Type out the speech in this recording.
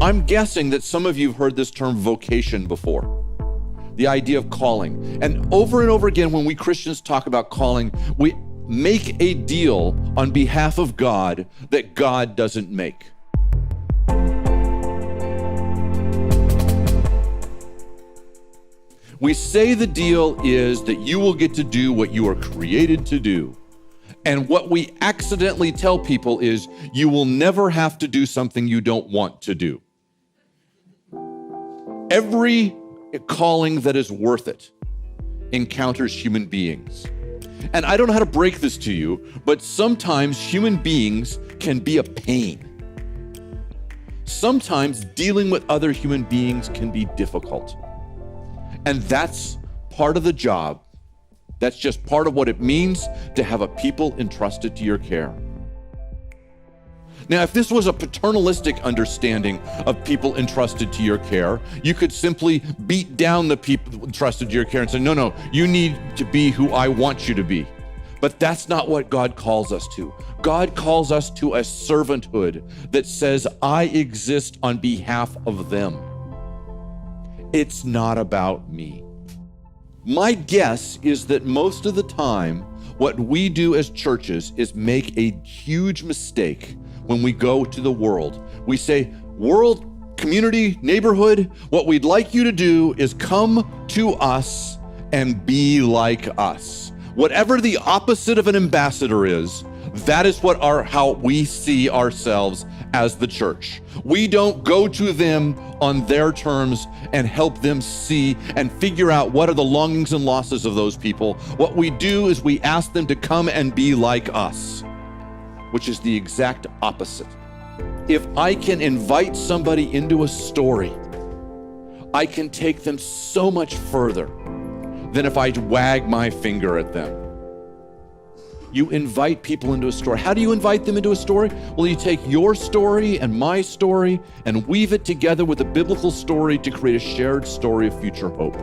I'm guessing that some of you have heard this term vocation before, the idea of calling. And over again, when we Christians talk about calling, we make a deal on behalf of God that God doesn't make. We say the deal is that you will get to do what you are created to do. And what we accidentally tell people is you will never have to do something you don't want to do. Every calling that is worth it encounters human beings. And I don't know how to break this to you, but sometimes human beings can be a pain. Sometimes dealing with other human beings can be difficult. And that's part of the job. That's just part of what it means to have a people entrusted to your care. Now, if this was a paternalistic understanding of people entrusted to your care, you could simply beat down the people entrusted to your care and say, no, you need to be who I want you to be. But that's not what God calls us to. God calls us to a servanthood that says, I exist on behalf of them. It's not about me. My guess is that most of the time, what we do as churches is make a huge mistake when we go to the world. We say, world, community, neighborhood, what we'd like you to do is come to us and be like us. Whatever the opposite of an ambassador is, that is how we see ourselves as the church. We don't go to them on their terms and help them see and figure out what are the longings and losses of those people. What we do is we ask them to come and be like us, which is the exact opposite. If I can invite somebody into a story, I can take them so much further than if I wag my finger at them. You invite people into a story. How do you invite them into a story? Well, you take your story and my story and weave it together with a biblical story to create a shared story of future hope.